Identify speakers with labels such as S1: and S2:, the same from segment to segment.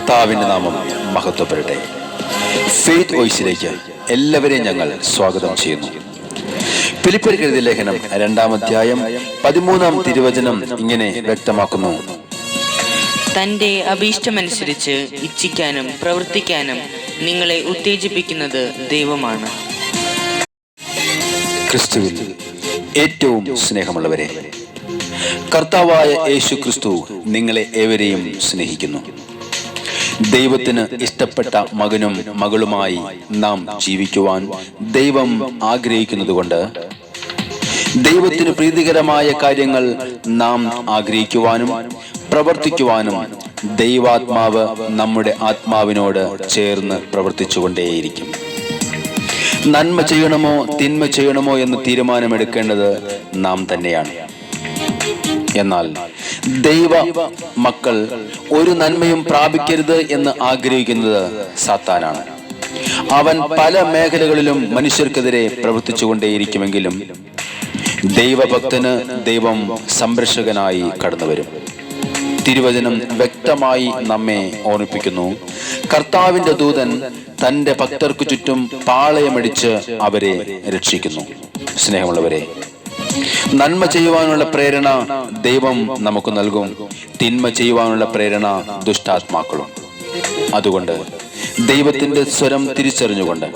S1: കർത്താവിൻ്റെ നാമം മഹത്വപ്പെടട്ടെ. ഫെയ്ത്ത് വോയിസിലേക്ക് എല്ലാവരെയും ഞങ്ങൾ സ്വാഗതം ചെയ്യുന്നു. ഫിലിപ്പിയർക്ക് എഴുതിയ ലേഖനം 2-ാം അധ്യായം 13-ാം തിരുവചനം ഇങ്ങനെ വ്യക്തമാക്കുന്നു:
S2: തന്റെ അഭീഷ്ടമനുസരിച്ച് ഇച്ഛിക്കാനും പ്രവർത്തിക്കാനും നിങ്ങളെ ഉത്തേജിപ്പിക്കുന്നത് ദൈവമാണ്.
S1: ക്രിസ്തുവിൽ ഏറ്റവും സ്നേഹമുള്ളവരെ, കർത്താവായ യേശു ക്രിസ്തു നിങ്ങളെ ഏവരെയും സ്നേഹിക്കുന്നു. ദൈവത്തിന് ഇഷ്ടപ്പെട്ട മകനും മകളുമായി നാം ജീവിക്കുവാൻ ദൈവം ആഗ്രഹിക്കുന്നതുകൊണ്ട് ദൈവത്തിന് പ്രീതികരമായ കാര്യങ്ങൾ നാം ആഗ്രഹിക്കുവാനും പ്രവർത്തിക്കുവാനും ദൈവാത്മാവ് നമ്മുടെ ആത്മാവിനോട് ചേർന്ന് പ്രവർത്തിച്ചുകൊണ്ടേയിരിക്കും. നന്മ ചെയ്യണമോ തിന്മ ചെയ്യണമോ എന്ന് തീരുമാനമെടുക്കേണ്ടത് നാം തന്നെയാണ്. എന്നാൽ ദൈവ മക്കൾ ഒരു നന്മയും പ്രാപിക്കരുത് എന്ന് ആഗ്രഹിക്കുന്നത് സാത്താനാണ്. അവൻ പല മേഖലകളിലും മനുഷ്യർക്കെതിരെ പ്രവർത്തിച്ചുകൊണ്ടേയിരിക്കുമെങ്കിലും ദൈവഭക്തന് ദൈവം സംരക്ഷകനായി കടന്നുവരും. തിരുവചനം വ്യക്തമായി നമ്മെ ഓർമ്മിപ്പിക്കുന്നു: കർത്താവിന്റെ ദൂതൻ തന്റെ ഭക്തർക്കു ചുറ്റും പാളയമടിച്ച് അവരെ രക്ഷിക്കുന്നു. സ്നേഹമുള്ളവരെ, നന്മ ചെയ്യുവാനുള്ള പ്രേരണ ദൈവം നമുക്ക് നൽകും, തിന്മ ചെയ്യുവാനുള്ള പ്രേരണ ദുഷ്ടാത്മാക്കളും. അതുകൊണ്ട് ദൈവത്തിന്റെ സ്വരം തിരിച്ചറിഞ്ഞുകൊണ്ട്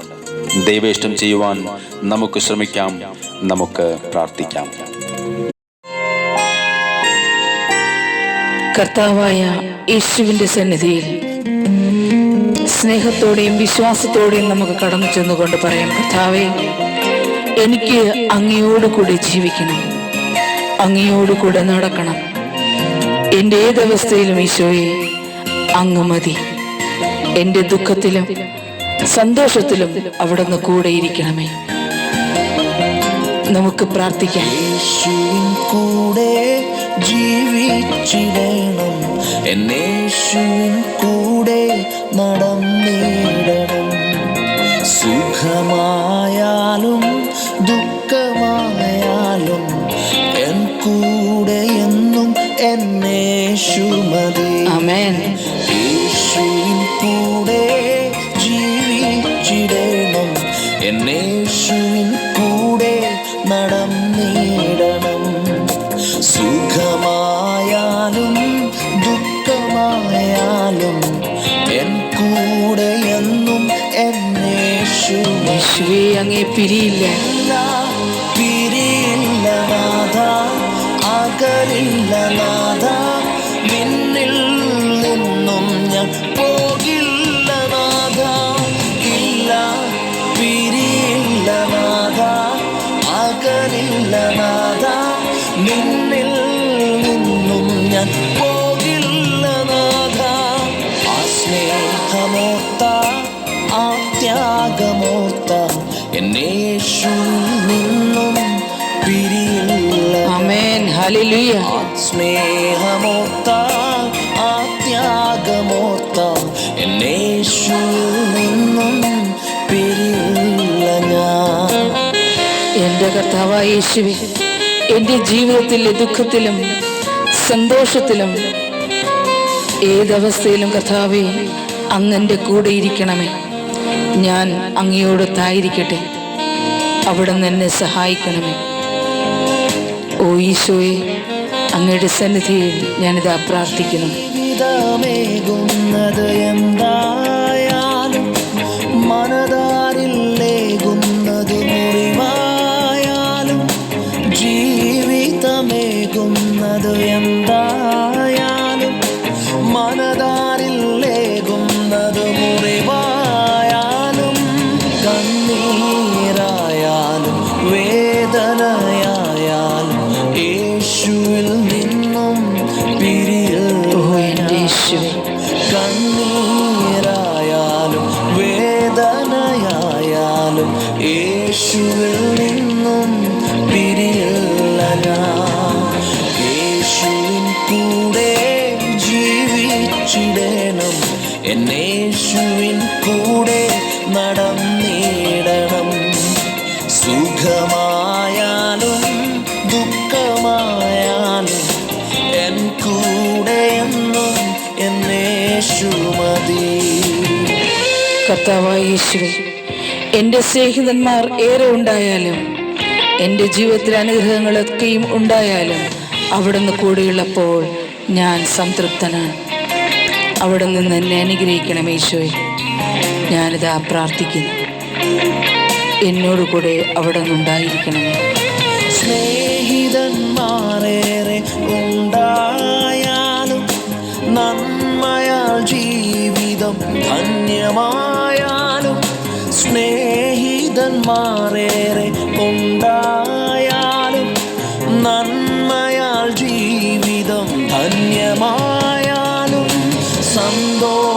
S1: ദൈവേഷ്ടം ചെയ്യുവാൻ നമുക്ക് ശ്രമിക്കാം, നമുക്ക് പ്രാർത്ഥിക്കാം.
S3: കർത്താവായ യേശുവിന്റെ സന്നിധിയിൽ സ്നേഹത്തോടെയും വിശ്വാസത്തോടെയും നമുക്ക് കടന്നു ചെന്നുകൊണ്ട് പറയാം: കർത്താവേ, എനിക്ക് അങ്ങയോടുകൂടെ ജീവിക്കണം, അങ്ങയോടുകൂടെ നടക്കണം. എൻ്റെ ഏതവസ്ഥയിലും ഈശോയെ അങ്ങ് മതി. എൻ്റെ ദുഃഖത്തിലും സന്തോഷത്തിലും അവിടുന്ന് കൂടെ ഇരിക്കണമേ. നമുക്ക് പ്രാർത്ഥിക്കാം.
S4: യേശുവിൻ കൂടെ ജീവിച്ചിടണം, എന്നേശുവിൻ കൂടെ നടന്നിടണം. സുഖമായാലും ദുഃഖമായാലും എൻ കൂടെ എന്നും എന്നേശു മതി.
S3: ആമേൻ.
S4: യേശുവിൻ കൂടെ ജീവിച്ചിടണം, എന്നേശുവിൻ കൂടെ നടന്നിടണം. സുഖമായാലും ദുഃഖമായാലും എൻ കൂടെ എന്നും
S3: യേശുവേ, അങ്ങേ പിരിയില്ല,
S4: പിരിയില്ല നാഥ, അകലില്ല നാഥ, നിന്നിൽ നിന്നും ഞാൻ പോകില്ല നാഥ. ഇല്ല, പിരിയില്ല നാഥ, അകലില്ല നാഥ, നിന്നിൽ നിന്നും ഞാൻ പോകില്ല നാഥ. ആ സ്നേഹമോർത്ത, ആ ത്യാഗമോർത്ത എന്നേശുവിൽ നിന്നും പിരിയില്ല.
S3: ആമേൻ. ഹല്ലേലൂയ.
S4: ആ സ്നേഹമോർത്ത, ആ ത്യാഗമോർത്ത എന്നേശുവിൽ നിന്നും പിരിയില്ല ഞാൻ.
S3: എൻ്റെ കർത്താവായ യേശുവേ, എൻ്റെ ജീവിതത്തിലെ ദുഃഖത്തിലും സന്തോഷത്തിലും ഏതവസ്ഥയിലും കർത്താവേ അങ്ങൻ്റെ കൂടെ ഇരിക്കണമേ. ഞാൻ അങ്ങയോടൊത്തായിരിക്കട്ടെ, അവിടുന്ന് എന്നെ സഹായിക്കണമേ. ഓ ഈശോയെ, അങ്ങയുടെ സന്നിധിയിൽ ഞാനിതാ പ്രാർത്ഥിക്കുന്നു.
S4: ജീവിതമേകുന്നത് എന്തായാലും, മനതാരില്ലേകുന്നത് മുറിവായാലും, ജീവിതമേകുന്നത് എന്തായാലും, മനതാരില്ലേകുന്നത് മുറിവായാലും, കണ്ണീരായാലും വേദനയായാലും യേശുവിൽ നിന്നും പിരിയില്ല. കണ്ണീരായാലും വേദനയായാലും യേശുവിൽ നിന്നും പിരിയില്ല ഞാൻ. യേശുവിൻ കൂടെ ജീവിച്ചിടണം, എന്നേശുവിൻ കൂടെ നടന്നിടണം. സുഖമായാലും ദുഃഖമായാലും എൻ കൂടെ എന്നും എന്നേശു മതി.
S3: കർത്താവായ യേശുവേ, എൻ്റെ സ്നേഹിതന്മാർ ഏറെ ഉണ്ടായാലും എൻ്റെ ജീവിതത്തിൽ അനുഗ്രഹങ്ങളൊക്കെയും ഉണ്ടായാലും അവിടുന്ന് കൂടെയുള്ളപ്പോൾ ഞാൻ സംതൃപ്തനാണ്. അവിടെ നിന്ന് എന്നെ അനുഗ്രഹിക്കണം യേശുവേ. ഞാനിതാ പ്രാർത്ഥിക്കുന്നു, എന്നോട് കൂടെ അവിടെ നിന്നുണ്ടായിരിക്കണമേ.
S4: സ്നേഹിതന്മാരേറെ ഉണ്ടായാലും നന്മയാൽ ജീവിതം ധന്യമായാലും, സ്നേഹിതന്മാരേറെ ഉണ്ടായാലും നന്മയാൽ ജീവിതം ധന്യമായാലും, സന്തോഷമായാലും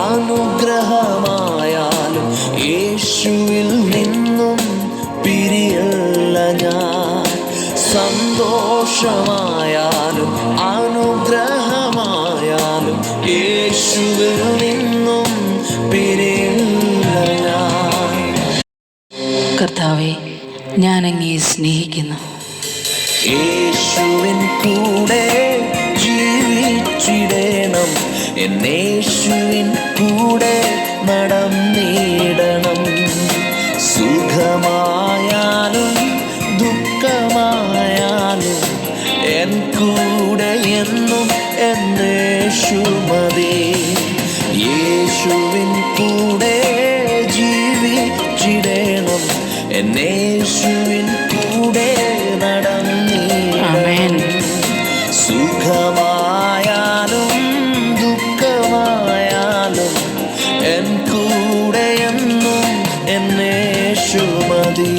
S4: അനുഗ്രഹമായാലും യേശുവിൽ നിന്നും പിരിയല്ല ഞാൻ. സന്തോഷമായാലും അനുഗ്രഹമായാലും യേശുവിൽ നിന്നും പിരിയല്ല ഞാൻ.
S3: കർത്താവേ, ഞാൻ അങ്ങയെ സ്നേഹിക്കുന്നു.
S4: യേശുവിൻ കൂടെ ജീവിച്ചിടണം, എന്നേശുവിൻ കൂടെ നടന്നിടണം. സുഖമായാലും ദുഃഖമായാലും എൻ കൂടെ എന്നും എന്നേശു മതി. യേശുവിൻ കൂടെ ജീവിച്ചിടണം, എന്നേശുവിൻ കൂടെ നടന്നിടണം. സുഖമായാലും ദുഃഖമായാലും എൻ കൂടെ എന്നും എന്നേശു മതി.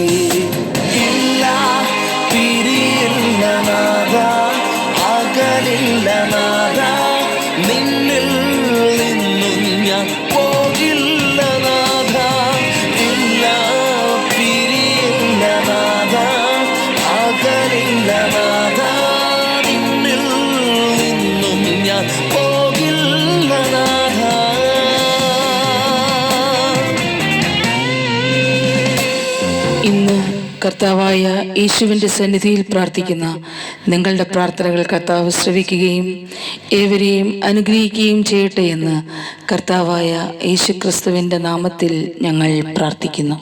S4: ഇല്ല പിരിയില്ല നാഥ, അകലില്ല നാഥ, നിന്നിൽ നിന്നും ഞാൻ പോകില്ല നാഥ. ഇല്ല പിരിയില്ല നാഥ, അകലില്ല നാഥ, നിന്നിൽ നിന്നും ഞാൻ പോകില്ല നാഥ.
S3: ഇന്ന് കർത്താവായ യേശുവിൻ്റെ സന്നിധിയിൽ പ്രാർത്ഥിക്കുന്ന നിങ്ങളുടെ പ്രാർത്ഥനകൾ കർത്താവ് ശ്രവിക്കുകയും ഏവരെയും അനുഗ്രഹിക്കുകയും ചെയ്യട്ടെ എന്ന് കർത്താവായ യേശുക്രിസ്തുവിൻ്റെ നാമത്തിൽ ഞങ്ങൾ പ്രാർത്ഥിക്കുന്നു.